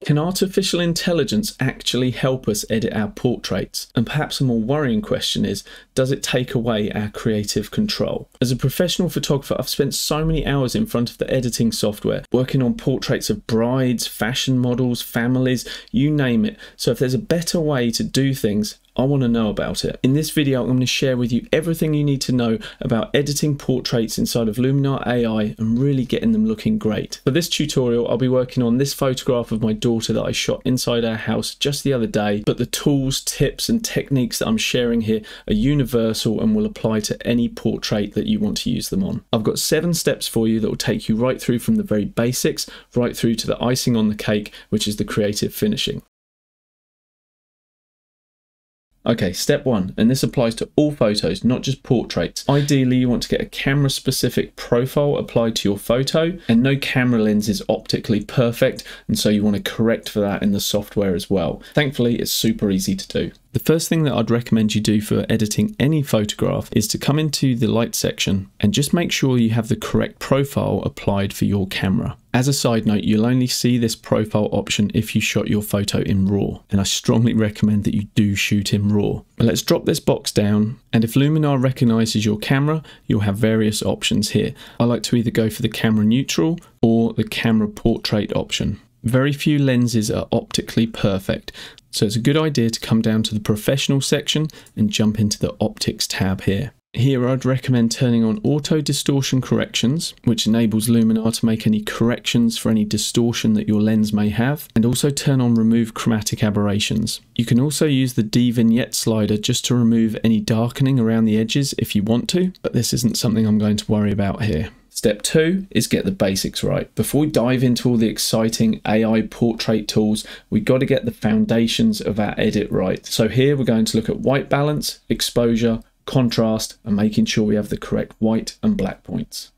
Can artificial intelligence actually help us edit our portraits? And perhaps a more worrying question is, does it take away our creative control? As a professional photographer, I've spent so many hours in front of the editing software, working on portraits of brides, fashion models, families, you name it. So if there's a better way to do things, I want to know about it. In this video, I'm going to share with you everything you need to know about editing portraits inside of Luminar AI and really getting them looking great. For this tutorial, I'll be working on this photograph of my daughter that I shot inside our house just the other day, but the tools, tips and techniques that I'm sharing here are universal and will apply to any portrait that you want to use them on. I've got 7 steps for you that will take you right through from the very basics, right through to the icing on the cake, which is the creative finishing. Okay, step 1, and this applies to all photos, not just portraits. Ideally, you want to get a camera specific profile applied to your photo, and no camera lens is optically perfect, and so you want to correct for that in the software as well. Thankfully, it's super easy to do. The first thing that I'd recommend you do for editing any photograph is to come into the light section and just make sure you have the correct profile applied for your camera. As a side note, you'll only see this profile option if you shot your photo in RAW, and I strongly recommend that you do shoot in RAW. But let's drop this box down, and if Luminar recognizes your camera, you'll have various options here. I like to either go for the camera neutral or the camera portrait option. Very few lenses are optically perfect, so it's a good idea to come down to the professional section and jump into the optics tab here. Here I'd recommend turning on auto distortion corrections, which enables Luminar to make any corrections for any distortion that your lens may have, and also turn on remove chromatic aberrations. You can also use the D-vignette slider just to remove any darkening around the edges if you want to, but this isn't something I'm going to worry about here. Step 2 is get the basics right. Before we dive into all the exciting AI portrait tools, we've got to get the foundations of our edit right. So here we're going to look at white balance, exposure, contrast, and making sure we have the correct white and black points.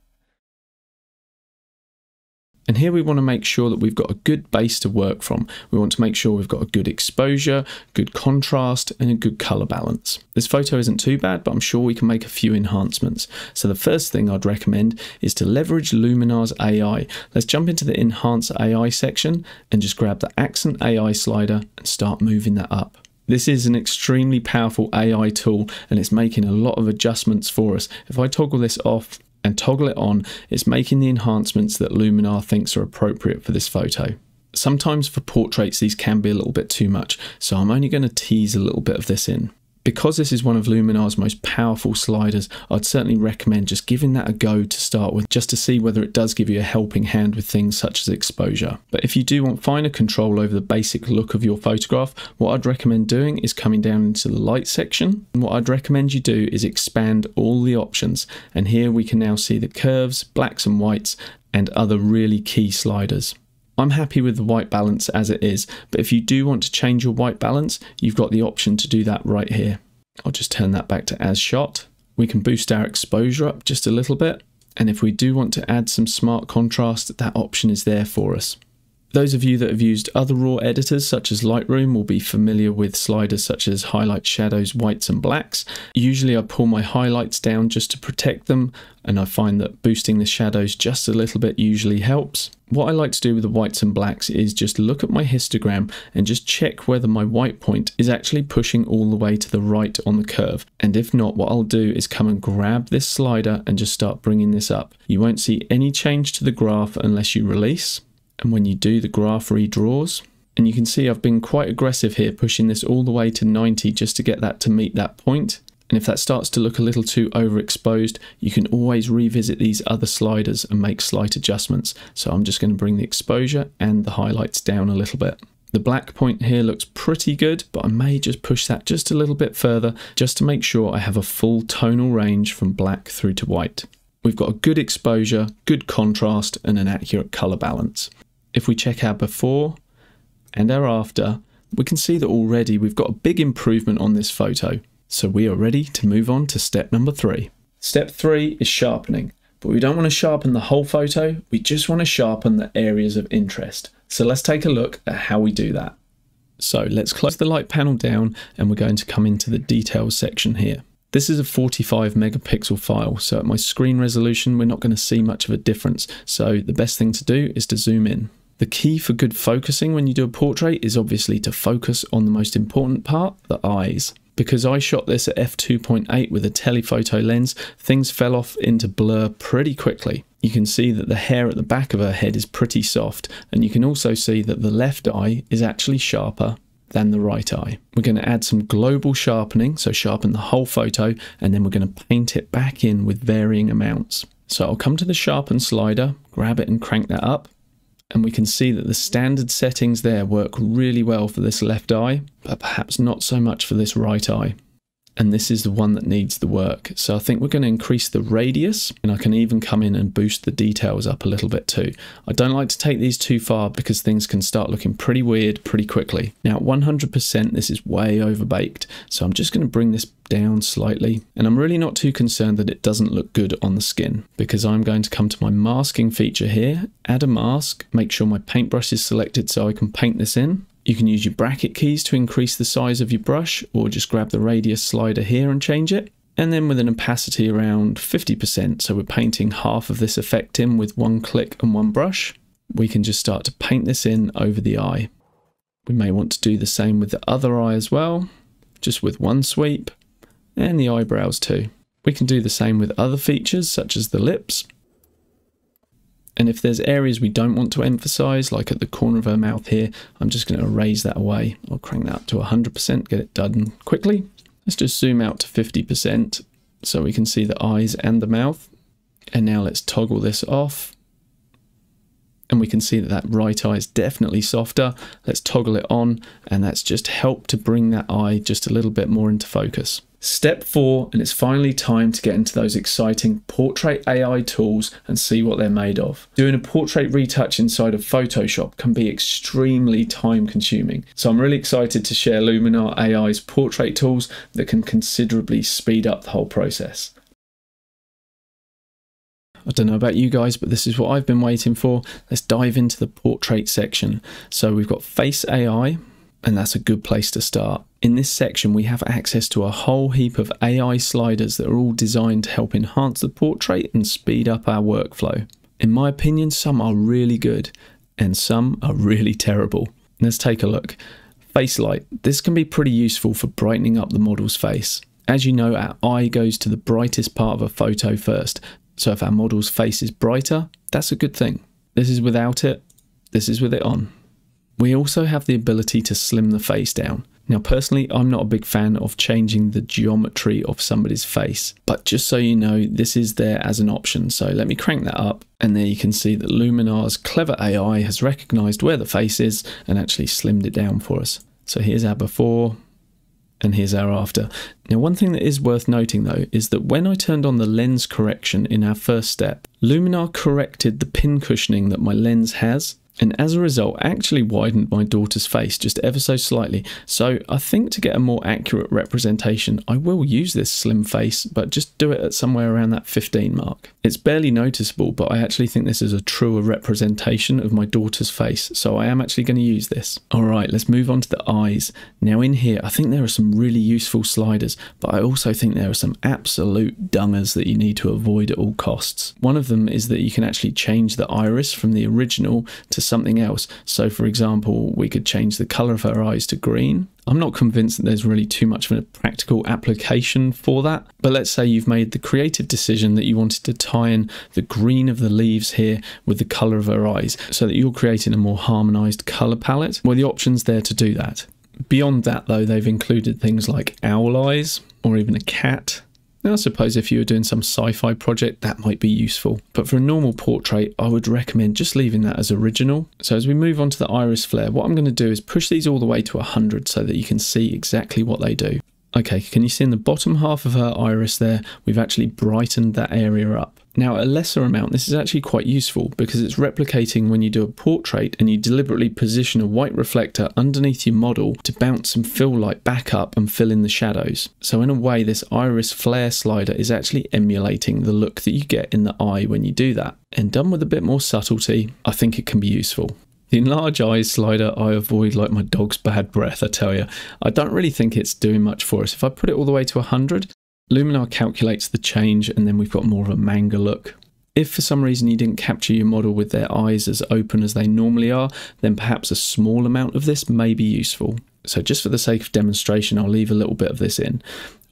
And here we want to make sure that we've got a good base to work from. We want to make sure we've got a good exposure, good contrast, and a good color balance. This photo isn't too bad, but I'm sure we can make a few enhancements. So the first thing I'd recommend is to leverage Luminar's AI. Let's jump into the Enhance AI section and just grab the Accent AI slider and start moving that up. This is an extremely powerful AI tool, and it's making a lot of adjustments for us. If I toggle this off and toggle it on, it's making the enhancements that Luminar thinks are appropriate for this photo. Sometimes for portraits these can be a little bit too much, so I'm only going to tease a little bit of this in. Because this is one of Luminar's most powerful sliders, I'd certainly recommend just giving that a go to start with, just to see whether it does give you a helping hand with things such as exposure. But if you do want finer control over the basic look of your photograph, what I'd recommend doing is coming down into the light section. And what I'd recommend you do is expand all the options. And here we can now see the curves, blacks and whites, and other really key sliders. I'm happy with the white balance as it is, but if you do want to change your white balance, you've got the option to do that right here. I'll just turn that back to as shot. We can boost our exposure up just a little bit, and if we do want to add some smart contrast, that option is there for us. Those of you that have used other RAW editors such as Lightroom will be familiar with sliders such as highlight, shadows, whites and blacks. Usually I pull my highlights down just to protect them, and I find that boosting the shadows just a little bit usually helps. What I like to do with the whites and blacks is just look at my histogram and just check whether my white point is actually pushing all the way to the right on the curve. And if not, what I'll do is come and grab this slider and just start bringing this up. You won't see any change to the graph unless you release. And when you do, the graph redraws. And you can see I've been quite aggressive here, pushing this all the way to 90 just to get that to meet that point. And if that starts to look a little too overexposed, you can always revisit these other sliders and make slight adjustments. So I'm just going to bring the exposure and the highlights down a little bit. The black point here looks pretty good, but I may just push that just a little bit further just to make sure I have a full tonal range from black through to white. We've got a good exposure, good contrast, and an accurate color balance. If we check our before and our after, we can see that already we've got a big improvement on this photo. So we are ready to move on to step number 3. Step 3 is sharpening, but we don't want to sharpen the whole photo, we just want to sharpen the areas of interest. So let's take a look at how we do that. So let's close the light panel down and we're going to come into the details section here. This is a 45 megapixel file, so at my screen resolution we're not going to see much of a difference, so the best thing to do is to zoom in. The key for good focusing when you do a portrait is obviously to focus on the most important part, the eyes. Because I shot this at f2.8 with a telephoto lens, things fell off into blur pretty quickly. You can see that the hair at the back of her head is pretty soft, and you can also see that the left eye is actually sharper than the right eye. We're going to add some global sharpening, so sharpen the whole photo, and then we're going to paint it back in with varying amounts. So I'll come to the sharpen slider, grab it and crank that up, and we can see that the standard settings there work really well for this left eye, but perhaps not so much for this right eye. And this is the one that needs the work. So I think we're going to increase the radius, and I can even come in and boost the details up a little bit too. I don't like to take these too far because things can start looking pretty weird pretty quickly. Now at 100% this is way overbaked, so I'm just going to bring this down slightly, and I'm really not too concerned that it doesn't look good on the skin, because I'm going to come to my masking feature here, add a mask, make sure my paintbrush is selected so I can paint this in. You can use your bracket keys to increase the size of your brush, or just grab the radius slider here and change it. And then with an opacity around 50%, so we're painting half of this effect in with one click and one brush, we can just start to paint this in over the eye. We may want to do the same with the other eye as well, just with one sweep, and the eyebrows too. We can do the same with other features such as the lips. And if there's areas we don't want to emphasize, like at the corner of her mouth here, I'm just going to erase that away. I'll crank that up to 100%, get it done quickly. Let's just zoom out to 50% so we can see the eyes and the mouth. And now let's toggle this off. And we can see that that right eye is definitely softer. Let's toggle it on, and that's just helped to bring that eye just a little bit more into focus. Step 4, and it's finally time to get into those exciting portrait AI tools and see what they're made of. Doing a portrait retouch inside of Photoshop can be extremely time consuming. So I'm really excited to share Luminar AI's portrait tools that can considerably speed up the whole process. I don't know about you guys, but this is what I've been waiting for. Let's dive into the portrait section. So we've got Face AI, and that's a good place to start. In this section, we have access to a whole heap of AI sliders that are all designed to help enhance the portrait and speed up our workflow. In my opinion, some are really good and some are really terrible. Let's take a look. Face light. This can be pretty useful for brightening up the model's face. As you know, our eye goes to the brightest part of a photo first. So if our model's face is brighter, that's a good thing. This is without it, this is with it on. We also have the ability to slim the face down. Now personally, I'm not a big fan of changing the geometry of somebody's face, but just so you know, this is there as an option. So let me crank that up, and there you can see that Luminar's clever AI has recognized where the face is and actually slimmed it down for us. So here's our before, and here's our after. Now one thing that is worth noting though is that when I turned on the lens correction in our first step, Luminar corrected the pin cushioning that my lens has, and as a result actually widened my daughter's face just ever so slightly. So I think to get a more accurate representation, I will use this slim face, but just do it at somewhere around that 15 mark. It's barely noticeable, but I actually think this is a truer representation of my daughter's face, so I am actually going to use this. Alright, let's move on to the eyes. Now in here, I think there are some really useful sliders, but I also think there are some absolute dungers that you need to avoid at all costs. One of them is that you can actually change the iris from the original to something else. So for example, we could change the color of her eyes to green. I'm not convinced that there's really too much of a practical application for that, but let's say you've made the creative decision that you wanted to tie in the green of the leaves here with the color of her eyes so that you're creating a more harmonized color palette. Well, the option's there to do that. Beyond that though, they've included things like owl eyes or even a cat. Now I suppose if you were doing some sci-fi project, that might be useful. But for a normal portrait, I would recommend just leaving that as original. So as we move on to the iris flare, what I'm going to do is push these all the way to 100 so that you can see exactly what they do. Okay, can you see in the bottom half of her iris there, we've actually brightened that area up. Now at a lesser amount, this is actually quite useful because it's replicating when you do a portrait and you deliberately position a white reflector underneath your model to bounce some fill light back up and fill in the shadows. So in a way, this iris flare slider is actually emulating the look that you get in the eye when you do that. And done with a bit more subtlety, I think it can be useful. The enlarge eyes slider I avoid like my dog's bad breath, I tell you. I don't really think it's doing much for us. If I put it all the way to 100, Luminar calculates the change and then we've got more of a manga look. If for some reason you didn't capture your model with their eyes as open as they normally are, then perhaps a small amount of this may be useful. So just for the sake of demonstration, I'll leave a little bit of this in.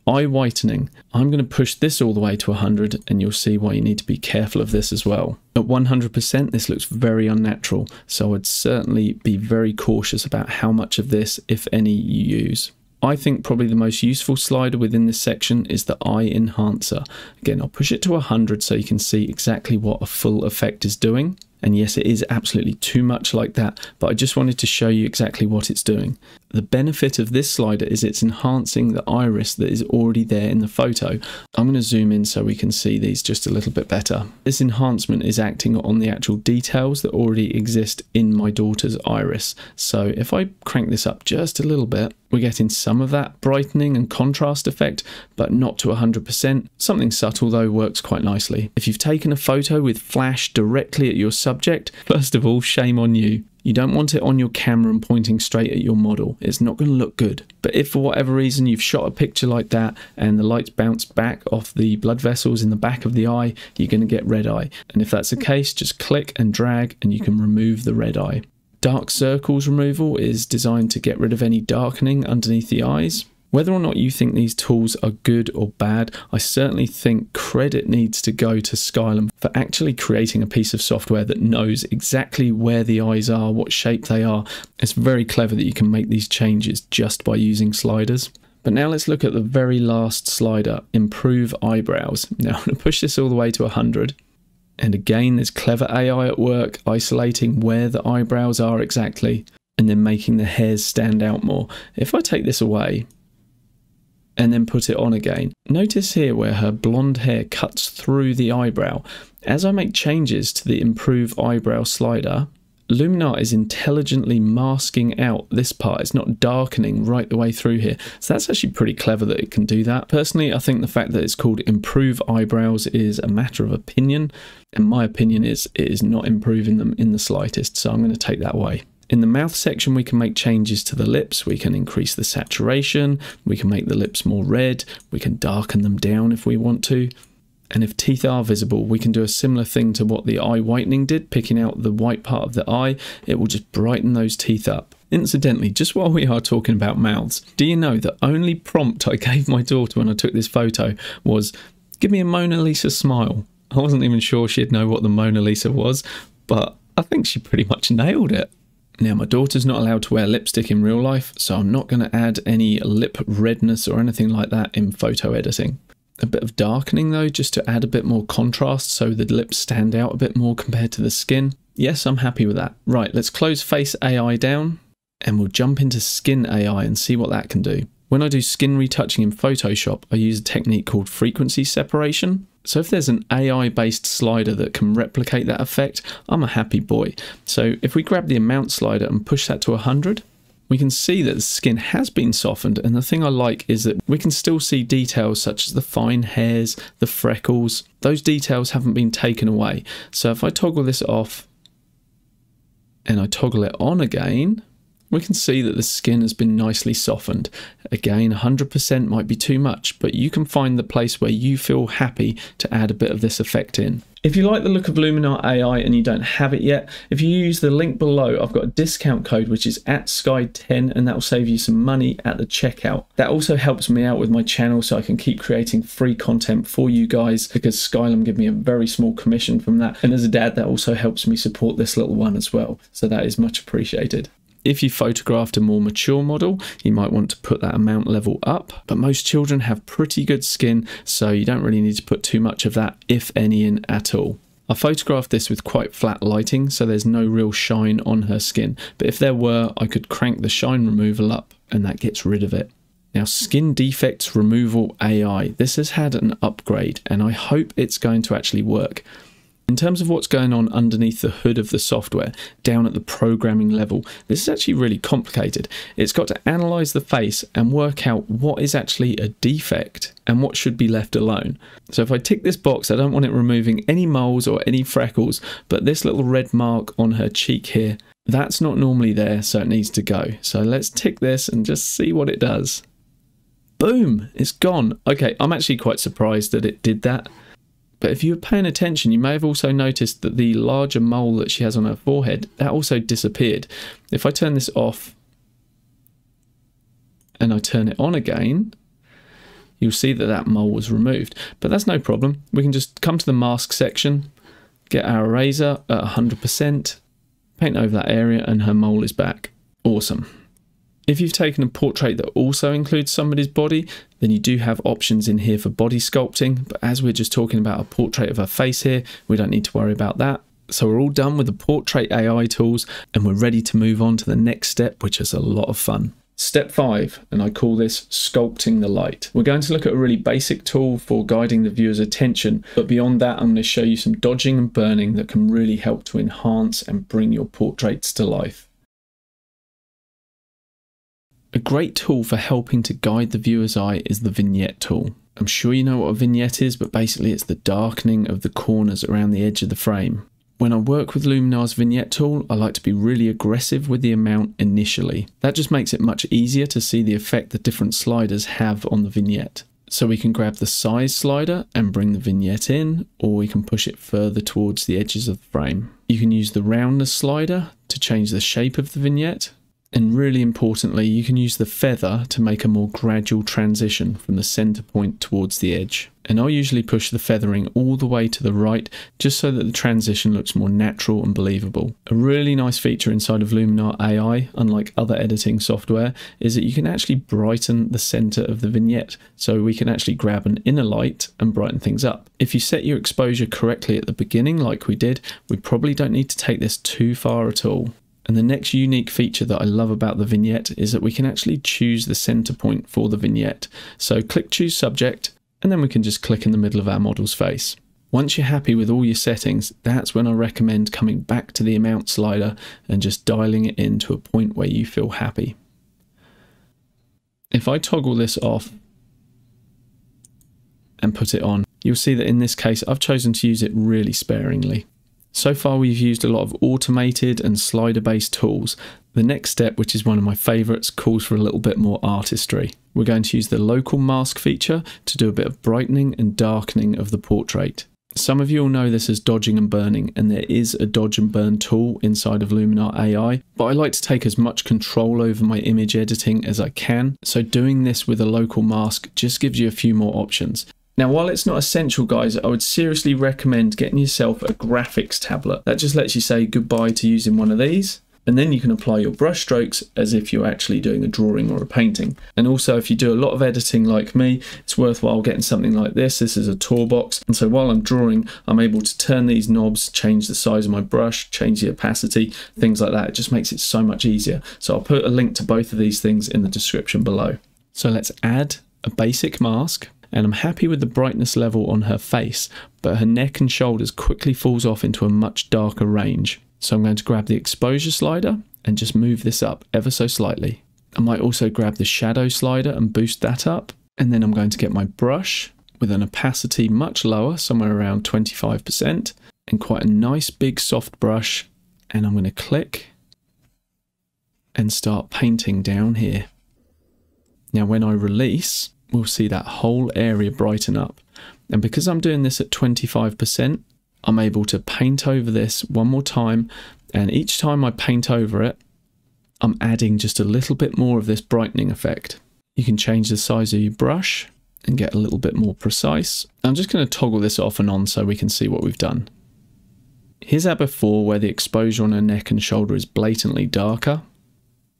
Eye whitening. I'm going to push this all the way to 100 and you'll see why you need to be careful of this as well. At 100%, this looks very unnatural, so I'd certainly be very cautious about how much of this, if any, you use. I think probably the most useful slider within this section is the eye enhancer. Again, I'll push it to 100 so you can see exactly what a full effect is doing. And yes, it is absolutely too much like that, but I just wanted to show you exactly what it's doing. The benefit of this slider is it's enhancing the iris that is already there in the photo. I'm going to zoom in so we can see these just a little bit better. This enhancement is acting on the actual details that already exist in my daughter's iris. So if I crank this up just a little bit, we're getting some of that brightening and contrast effect, but not to 100%. Something subtle though works quite nicely. If you've taken a photo with flash directly at your subject, first of all, shame on you. You don't want it on your camera and pointing straight at your model. It's not going to look good. But if for whatever reason you've shot a picture like that and the lights bounce back off the blood vessels in the back of the eye, you're going to get red eye. And if that's the case, just click and drag and you can remove the red eye. Dark circles removal is designed to get rid of any darkening underneath the eyes. Whether or not you think these tools are good or bad, I certainly think credit needs to go to Skylum for actually creating a piece of software that knows exactly where the eyes are, what shape they are. It's very clever that you can make these changes just by using sliders. But now let's look at the very last slider, Improve Eyebrows. Now I'm going to push this all the way to 100. And again, there's clever AI at work, isolating where the eyebrows are exactly, and then making the hairs stand out more. If I take this away, and then put it on again, notice here where her blonde hair cuts through the eyebrow. As I make changes to the Improve Eyebrow slider, Luminar is intelligently masking out this part. It's not darkening right the way through here. So that's actually pretty clever that it can do that. Personally, I think the fact that it's called Improve Eyebrows is a matter of opinion. And my opinion is it is not improving them in the slightest. So I'm going to take that away. In the mouth section, we can make changes to the lips. We can increase the saturation. We can make the lips more red. We can darken them down if we want to. And if teeth are visible, we can do a similar thing to what the eye whitening did, picking out the white part of the eye. It will just brighten those teeth up. Incidentally, just while we are talking about mouths, do you know the only prompt I gave my daughter when I took this photo was, give me a Mona Lisa smile? I wasn't even sure she'd know what the Mona Lisa was, but I think she pretty much nailed it. Now, my daughter's not allowed to wear lipstick in real life, so I'm not going to add any lip redness or anything like that in photo editing. A bit of darkening though, just to add a bit more contrast so the lips stand out a bit more compared to the skin. Yes, I'm happy with that. Right, let's close Face AI down and we'll jump into Skin AI and see what that can do. When I do skin retouching in Photoshop, I use a technique called frequency separation. So if there's an AI-based slider that can replicate that effect, I'm a happy boy. So if we grab the amount slider and push that to 100, we can see that the skin has been softened, and the thing I like is that we can still see details such as the fine hairs, the freckles. Those details haven't been taken away. So if I toggle this off and I toggle it on again, we can see that the skin has been nicely softened. Again, 100% might be too much, but you can find the place where you feel happy to add a bit of this effect in. If you like the look of Luminar AI and you don't have it yet, if you use the link below, I've got a discount code which is @Sky10, and that will save you some money at the checkout. That also helps me out with my channel so I can keep creating free content for you guys, because Skylum give me a very small commission from that. And as a dad, that also helps me support this little one as well. So that is much appreciated. If you photographed a more mature model, you might want to put that amount level up, but most children have pretty good skin, so you don't really need to put too much of that, if any, in at all. I photographed this with quite flat lighting, so there's no real shine on her skin, but if there were, I could crank the shine removal up and that gets rid of it. Now, Skin Defects Removal AI. This has had an upgrade and I hope it's going to actually work. In terms of what's going on underneath the hood of the software, down at the programming level, this is actually really complicated. It's got to analyze the face and work out what is actually a defect and what should be left alone. So if I tick this box, I don't want it removing any moles or any freckles, but this little red mark on her cheek here, that's not normally there, so it needs to go. So let's tick this and just see what it does. Boom, it's gone. Okay, I'm actually quite surprised that it did that. But if you were paying attention, you may have also noticed that the larger mole that she has on her forehead, that also disappeared. If I turn this off and I turn it on again, you'll see that that mole was removed. But that's no problem. We can just come to the mask section, get our eraser at 100%, paint over that area, and her mole is back. Awesome. If you've taken a portrait that also includes somebody's body, then you do have options in here for body sculpting, but as we're just talking about a portrait of her face here, we don't need to worry about that. So we're all done with the Portrait AI tools, and we're ready to move on to the next step, which is a lot of fun. Step 5, and I call this sculpting the light. We're going to look at a really basic tool for guiding the viewer's attention, but beyond that I'm going to show you some dodging and burning that can really help to enhance and bring your portraits to life. A great tool for helping to guide the viewer's eye is the vignette tool. I'm sure you know what a vignette is, but basically it's the darkening of the corners around the edge of the frame. When I work with Luminar's vignette tool, I like to be really aggressive with the amount initially. That just makes it much easier to see the effect the different sliders have on the vignette. So we can grab the size slider and bring the vignette in, or we can push it further towards the edges of the frame. You can use the roundness slider to change the shape of the vignette. And really importantly, you can use the feather to make a more gradual transition from the center point towards the edge. And I'll usually push the feathering all the way to the right, just so that the transition looks more natural and believable. A really nice feature inside of Luminar AI, unlike other editing software, is that you can actually brighten the center of the vignette. So we can actually grab an inner light and brighten things up. If you set your exposure correctly at the beginning, like we did, we probably don't need to take this too far at all. And the next unique feature that I love about the vignette is that we can actually choose the center point for the vignette. So click choose subject, and then we can just click in the middle of our model's face. Once you're happy with all your settings, that's when I recommend coming back to the amount slider and just dialing it in to a point where you feel happy. If I toggle this off and put it on, you'll see that in this case I've chosen to use it really sparingly. So far we've used a lot of automated and slider based tools. The next step, which is one of my favourites, calls for a little bit more artistry. We're going to use the local mask feature to do a bit of brightening and darkening of the portrait. Some of you will know this as dodging and burning, and there is a dodge and burn tool inside of Luminar AI, but I like to take as much control over my image editing as I can, so doing this with a local mask just gives you a few more options. Now, while it's not essential, guys, I would seriously recommend getting yourself a graphics tablet. That just lets you say goodbye to using one of these, and then you can apply your brush strokes as if you're actually doing a drawing or a painting. And also, if you do a lot of editing like me, it's worthwhile getting something like this. This is a toolbox, and so while I'm drawing, I'm able to turn these knobs, change the size of my brush, change the opacity, things like that. It just makes it so much easier. So I'll put a link to both of these things in the description below. So let's add a basic mask. And I'm happy with the brightness level on her face, but her neck and shoulders quickly falls off into a much darker range. So I'm going to grab the exposure slider and just move this up ever so slightly. I might also grab the shadow slider and boost that up. And then I'm going to get my brush with an opacity much lower, somewhere around 25%, and quite a nice big soft brush. And I'm going to click and start painting down here. Now when I release, we'll see that whole area brighten up. And because I'm doing this at 25%, I'm able to paint over this one more time. And each time I paint over it, I'm adding just a little bit more of this brightening effect. You can change the size of your brush and get a little bit more precise. I'm just going to toggle this off and on so we can see what we've done. Here's our before, where the exposure on her neck and shoulder is blatantly darker.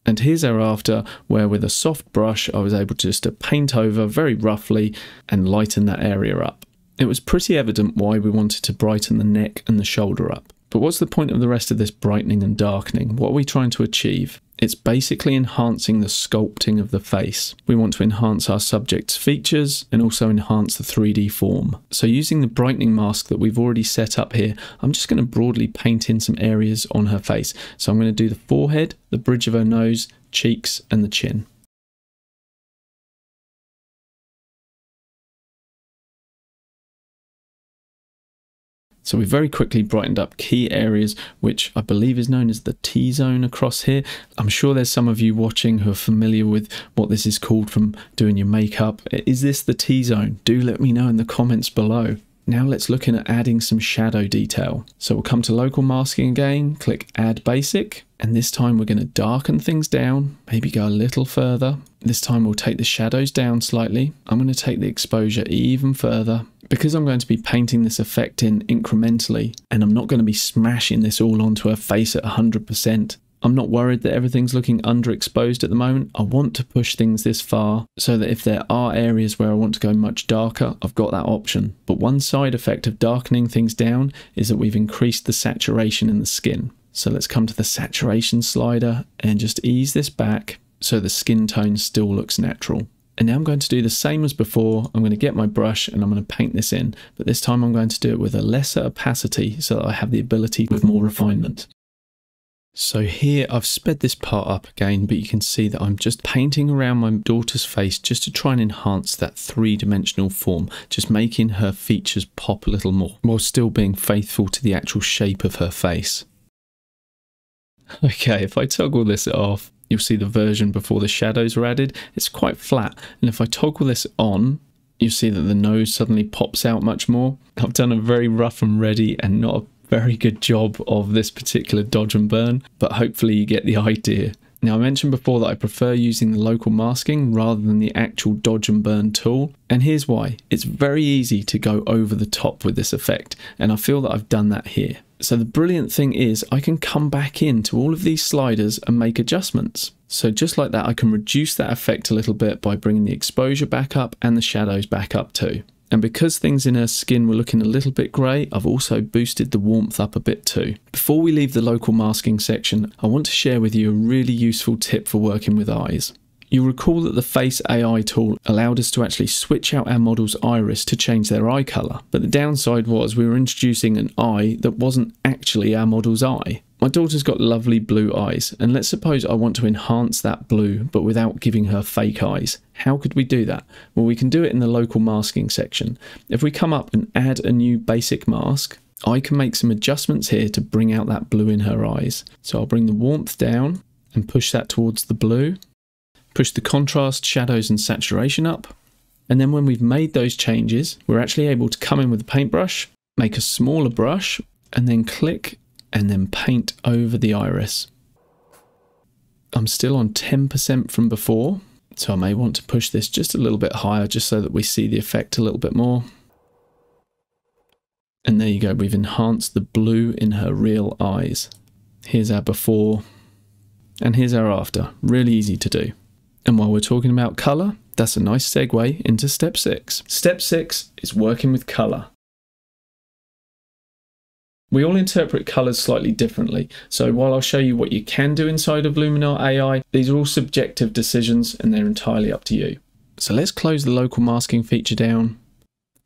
And here's our after, where with a soft brush I was able just to paint over very roughly and lighten that area up. It was pretty evident why we wanted to brighten the neck and the shoulder up. But what's the point of the rest of this brightening and darkening? What are we trying to achieve? It's basically enhancing the sculpting of the face. We want to enhance our subject's features and also enhance the 3D form. So using the brightening mask that we've already set up here, I'm just going to broadly paint in some areas on her face. So I'm going to do the forehead, the bridge of her nose, cheeks, and the chin. So we very quickly brightened up key areas, which I believe is known as the T-zone across here. I'm sure there's some of you watching who are familiar with what this is called from doing your makeup. Is this the T-zone? Do let me know in the comments below. Now let's look at adding some shadow detail. So we'll come to local masking again, click add basic, and this time we're going to darken things down, maybe go a little further. This time we'll take the shadows down slightly. I'm going to take the exposure even further. Because I'm going to be painting this effect in incrementally, and I'm not going to be smashing this all onto her face at 100%, I'm not worried that everything's looking underexposed at the moment. I want to push things this far so that if there are areas where I want to go much darker, I've got that option. But one side effect of darkening things down is that we've increased the saturation in the skin. So let's come to the saturation slider and just ease this back so the skin tone still looks natural. And now I'm going to do the same as before. I'm going to get my brush and I'm going to paint this in, but this time I'm going to do it with a lesser opacity so that I have the ability with more refinement. So here I've sped this part up again, but you can see that I'm just painting around my daughter's face just to try and enhance that three-dimensional form, just making her features pop a little more, while still being faithful to the actual shape of her face. Okay, if I toggle this off, you'll see the version before the shadows are added. It's quite flat, and if I toggle this on, you'll see that the nose suddenly pops out much more. I've done a very rough and ready and not a very good job of this particular dodge and burn, but hopefully you get the idea. Now, I mentioned before that I prefer using the local masking rather than the actual dodge and burn tool, and here's why. It's very easy to go over the top with this effect, and I feel that I've done that here. So the brilliant thing is I can come back into all of these sliders and make adjustments. So just like that, I can reduce that effect a little bit by bringing the exposure back up and the shadows back up too. And because things in her skin were looking a little bit grey, I've also boosted the warmth up a bit too. Before we leave the local masking section, I want to share with you a really useful tip for working with eyes. You'll recall that the Face AI tool allowed us to actually switch out our model's iris to change their eye colour. But the downside was we were introducing an eye that wasn't actually our model's eye. My daughter's got lovely blue eyes, and let's suppose I want to enhance that blue but without giving her fake eyes. How could we do that? Well, we can do it in the local masking section. If we come up and add a new basic mask, I can make some adjustments here to bring out that blue in her eyes. So I'll bring the warmth down and push that towards the blue, push the contrast, shadows and saturation up. And then when we've made those changes, we're actually able to come in with a paintbrush, make a smaller brush, and then click and then paint over the iris. I'm still on 10% from before, so I may want to push this just a little bit higher just so that we see the effect a little bit more. And there you go, we've enhanced the blue in her real eyes. Here's our before, and here's our after. Really easy to do. And while we're talking about colour, that's a nice segue into step 6. Step 6 is working with colour. We all interpret colours slightly differently, so while I'll show you what you can do inside of Luminar AI, these are all subjective decisions and they're entirely up to you. So let's close the local masking feature down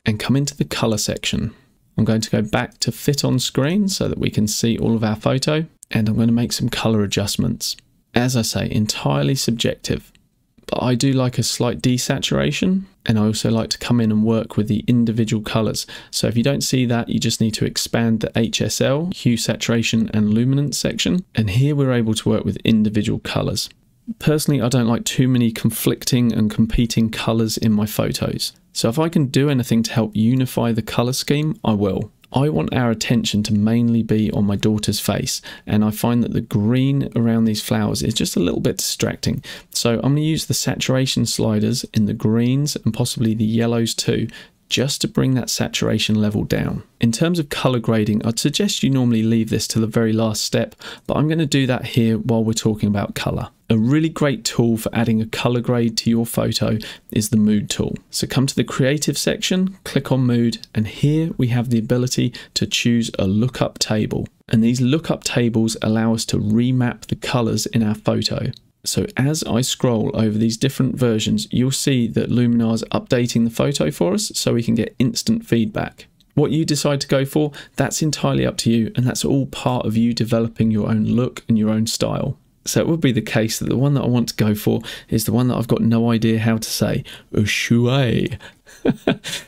and come into the colour section. I'm going to go back to fit on screen so that we can see all of our photo, and I'm going to make some colour adjustments. As I say, entirely subjective. But I do like a slight desaturation, and I also like to come in and work with the individual colours. So if you don't see that, you just need to expand the HSL, hue, saturation and luminance section, and here we're able to work with individual colours. Personally, I don't like too many conflicting and competing colours in my photos. So if I can do anything to help unify the colour scheme, I will. I want our attention to mainly be on my daughter's face, and I find that the green around these flowers is just a little bit distracting. So I'm going to use the saturation sliders in the greens and possibly the yellows too, just to bring that saturation level down. In terms of colour grading, I'd suggest you normally leave this to the very last step, but I'm going to do that here while we're talking about colour. A really great tool for adding a colour grade to your photo is the mood tool. So come to the creative section, click on mood, and here we have the ability to choose a lookup table. And these lookup tables allow us to remap the colours in our photo. So as I scroll over these different versions, you'll see that Luminar's updating the photo for us so we can get instant feedback. What you decide to go for, that's entirely up to you, and that's all part of you developing your own look and your own style. So it would be the case that the one that I want to go for is the one that I've got no idea how to say, Ushuae.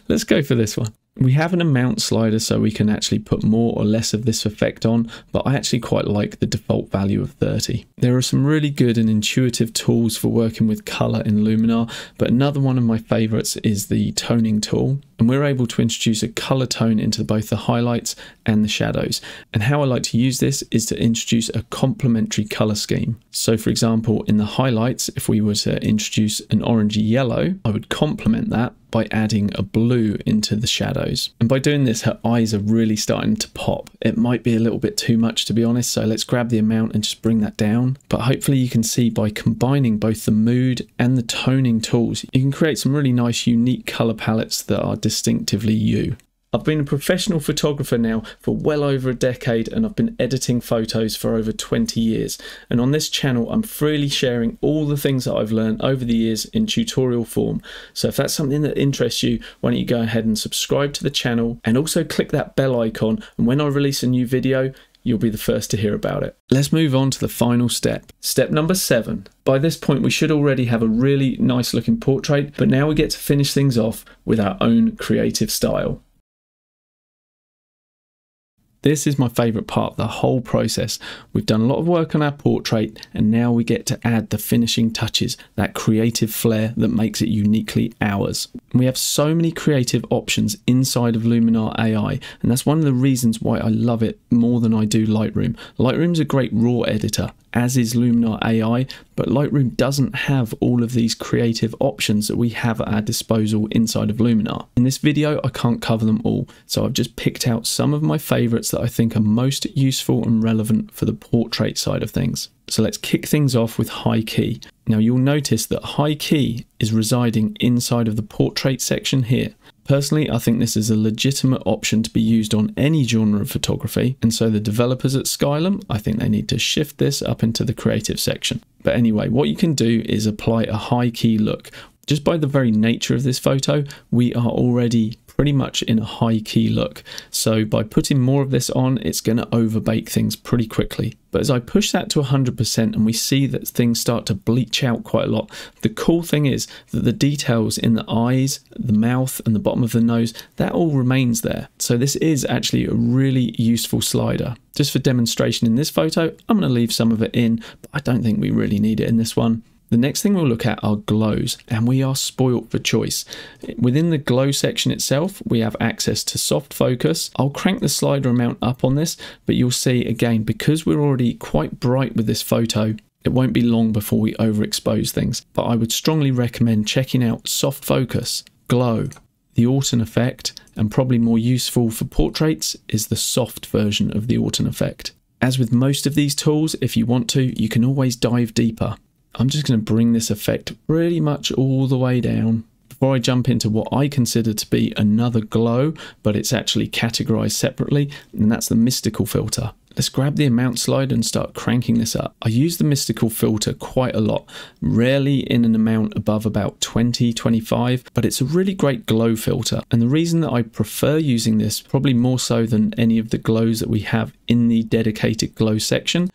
Let's go for this one. We have an amount slider so we can actually put more or less of this effect on, but I actually quite like the default value of 30. There are some really good and intuitive tools for working with colour in Luminar, but another one of my favourites is the toning tool. And we're able to introduce a colour tone into both the highlights and the shadows. And how I like to use this is to introduce a complementary colour scheme. So for example, in the highlights, if we were to introduce an orangey yellow, I would complement that by adding a blue into the shadows. And by doing this, her eyes are really starting to pop. It might be a little bit too much, to be honest, so let's grab the amount and just bring that down. But hopefully you can see by combining both the mood and the toning tools, you can create some really nice unique colour palettes that are distinctively you. I've been a professional photographer now for well over a decade, and I've been editing photos for over 20 years. And on this channel, I'm freely sharing all the things that I've learned over the years in tutorial form. So if that's something that interests you, why don't you go ahead and subscribe to the channel and also click that bell icon. And when I release a new video, you'll be the first to hear about it. Let's move on to the final step. Step number 7. By this point, we should already have a really nice looking portrait, but now we get to finish things off with our own creative style. This is my favourite part of the whole process. We've done a lot of work on our portrait, and now we get to add the finishing touches, that creative flair that makes it uniquely ours. And we have so many creative options inside of Luminar AI, and that's one of the reasons why I love it more than I do Lightroom. Lightroom's a great raw editor, as is Luminar AI, but Lightroom doesn't have all of these creative options that we have at our disposal inside of Luminar. In this video, I can't cover them all, so I've just picked out some of my favourites that I think are most useful and relevant for the portrait side of things. So let's kick things off with high key. Now you'll notice that high key is residing inside of the portrait section here. Personally, I think this is a legitimate option to be used on any genre of photography, and so the developers at Skylum, I think they need to shift this up into the creative section. But anyway, what you can do is apply a high key look. Just by the very nature of this photo, we are already pretty much in a high key look. So by putting more of this on, it's going to overbake things pretty quickly. But as I push that to 100% and we see that things start to bleach out quite a lot, the cool thing is that the details in the eyes, the mouth and the bottom of the nose, that all remains there. So this is actually a really useful slider. Just for demonstration in this photo, I'm going to leave some of it in, but I don't think we really need it in this one. The next thing we'll look at are glows, and we are spoilt for choice. Within the glow section itself, we have access to soft focus. I'll crank the slider amount up on this, but you'll see again, because we're already quite bright with this photo, it won't be long before we overexpose things. But I would strongly recommend checking out soft focus, glow, the Autumn effect, and probably more useful for portraits is the soft version of the Autumn effect. As with most of these tools, if you want to, you can always dive deeper. I'm just going to bring this effect pretty much all the way down before I jump into what I consider to be another glow, but it's actually categorized separately, and that's the mystical filter. Let's grab the amount slider and start cranking this up. I use the mystical filter quite a lot, rarely in an amount above about 20, 25, but it's a really great glow filter. And the reason that I prefer using this, probably more so than any of the glows that we have in the dedicated glow section,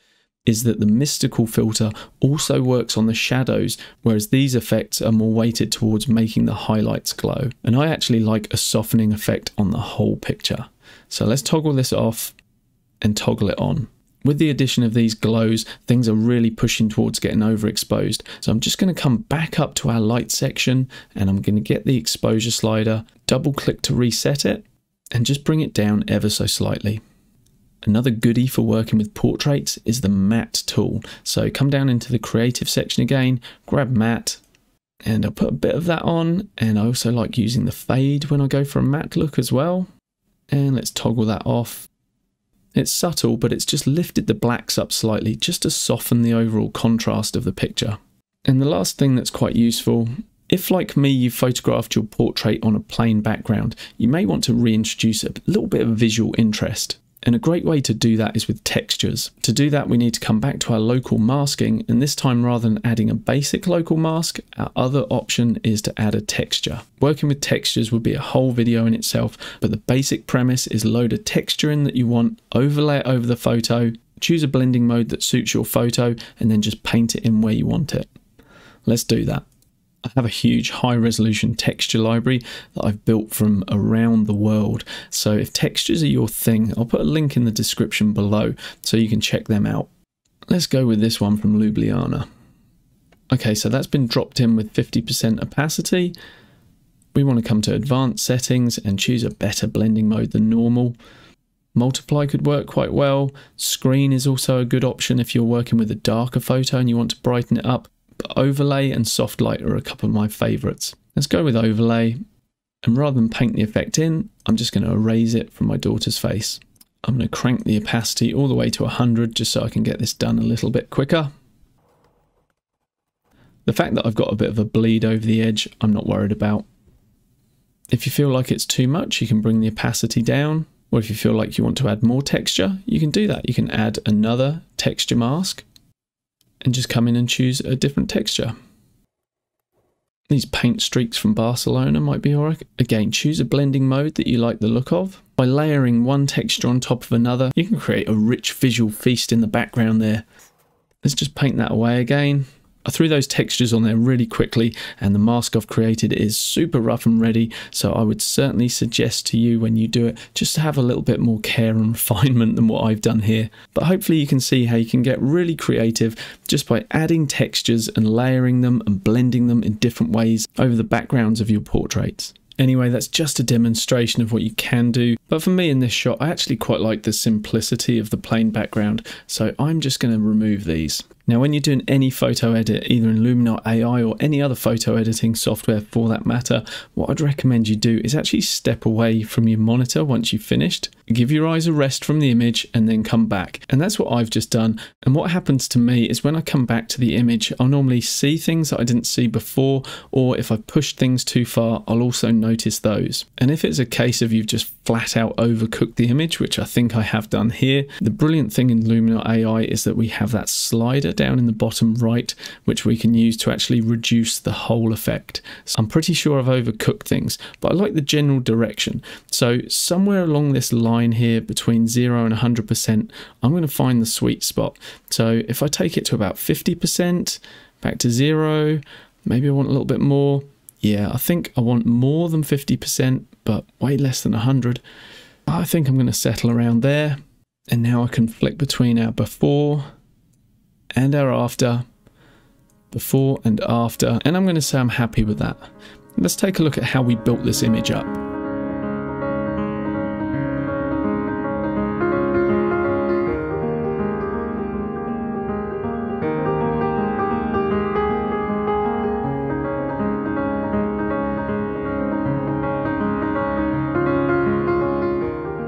is that the mystical filter also works on the shadows, whereas these effects are more weighted towards making the highlights glow. And I actually like a softening effect on the whole picture. So let's toggle this off and toggle it on. With the addition of these glows, things are really pushing towards getting overexposed. So I'm just going to come back up to our light section, and I'm going to get the exposure slider, double click to reset it, and just bring it down ever so slightly. Another goodie for working with portraits is the matte tool. So come down into the creative section again, grab matte, and I'll put a bit of that on. And I also like using the fade when I go for a matte look as well. And let's toggle that off. It's subtle, but it's just lifted the blacks up slightly just to soften the overall contrast of the picture. And the last thing that's quite useful, if like me you photographed your portrait on a plain background, you may want to reintroduce a little bit of visual interest. And a great way to do that is with textures. To do that, we need to come back to our local masking, and this time rather than adding a basic local mask, our other option is to add a texture. Working with textures would be a whole video in itself, but the basic premise is load a texture in that you want, overlay it over the photo, choose a blending mode that suits your photo, and then just paint it in where you want it. Let's do that. I have a huge high resolution texture library that I've built from around the world. So if textures are your thing, I'll put a link in the description below so you can check them out. Let's go with this one from Luminar. Okay, so that's been dropped in with 50% opacity. We want to come to advanced settings and choose a better blending mode than normal. Multiply could work quite well. Screen is also a good option if you're working with a darker photo and you want to brighten it up. But overlay and soft light are a couple of my favorites. Let's go with overlay. And rather than paint the effect in, I'm just going to erase it from my daughter's face. I'm going to crank the opacity all the way to 100 just so I can get this done a little bit quicker. The fact that I've got a bit of a bleed over the edge, I'm not worried about. If you feel like it's too much, you can bring the opacity down. Or if you feel like you want to add more texture, you can do that. You can add another texture mask and just come in and choose a different texture. These paint streaks from Barcelona might be alright. Again, choose a blending mode that you like the look of. By layering one texture on top of another, you can create a rich visual feast in the background there. Let's just paint that away again. I threw those textures on there really quickly and the mask I've created is super rough and ready, so I would certainly suggest to you when you do it just to have a little bit more care and refinement than what I've done here. But hopefully you can see how you can get really creative just by adding textures and layering them and blending them in different ways over the backgrounds of your portraits. Anyway, that's just a demonstration of what you can do. But for me in this shot, I actually quite like the simplicity of the plain background, so I'm just going to remove these. Now, when you're doing any photo edit, either in Luminar AI or any other photo editing software for that matter, what I'd recommend you do is actually step away from your monitor once you've finished, give your eyes a rest from the image and then come back. And that's what I've just done. And what happens to me is when I come back to the image, I'll normally see things that I didn't see before, or if I've pushed things too far, I'll also notice those. And if it's a case of you've just flat out overcooked the image, which I think I have done here, the brilliant thing in Luminar AI is that we have that slider down in the bottom right, which we can use to actually reduce the whole effect. So I'm pretty sure I've overcooked things, but I like the general direction. So somewhere along this line here between 0 and 100%, I'm going to find the sweet spot. So if I take it to about 50%, back to 0, maybe I want a little bit more. Yeah, I think I want more than 50%, but way less than 100. I think I'm going to settle around there. And now I can flick between our before and our after, before and after, and I'm going to say I'm happy with that. Let's take a look at how we built this image up.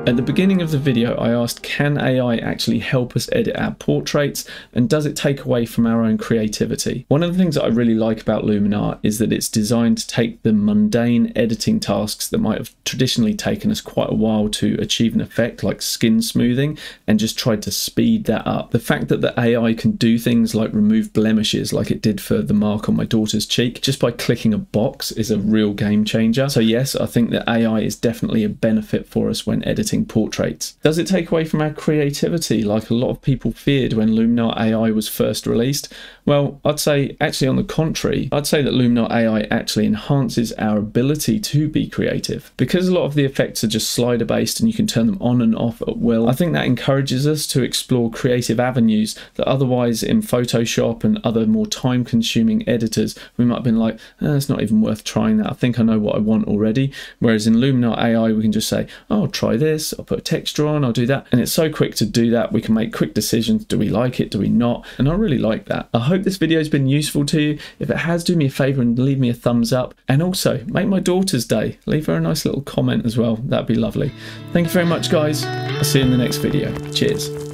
At the beginning of the video, I asked, can AI actually help us edit our portraits, and does it take away from our own creativity? One of the things that I really like about Luminar is that it's designed to take the mundane editing tasks that might have traditionally taken us quite a while to achieve an effect, like skin smoothing, and just tried to speed that up. The fact that the AI can do things like remove blemishes, like it did for the mark on my daughter's cheek, just by clicking a box, is a real game changer. So yes, I think that AI is definitely a benefit for us when editing portraits. Does it take away from our creativity like a lot of people feared when Luminar AI was first released? Well, I'd say actually on the contrary, I'd say that Luminar AI actually enhances our ability to be creative. Because a lot of the effects are just slider based and you can turn them on and off at will, I think that encourages us to explore creative avenues that otherwise in Photoshop and other more time consuming editors, we might have been like, it's not even worth trying that. I think I know what I want already. Whereas in Luminar AI, we can just say, oh, I'll try this, I'll put a texture on, I'll do that. And it's so quick to do that. We can make quick decisions. Do we like it? Do we not? And I really like that. I hope this video has been useful to you. If it has, do me a favor and leave me a thumbs up. And also make my daughter's day. Leave her a nice little comment as well. That'd be lovely. Thank you very much, guys. I'll see you in the next video. Cheers.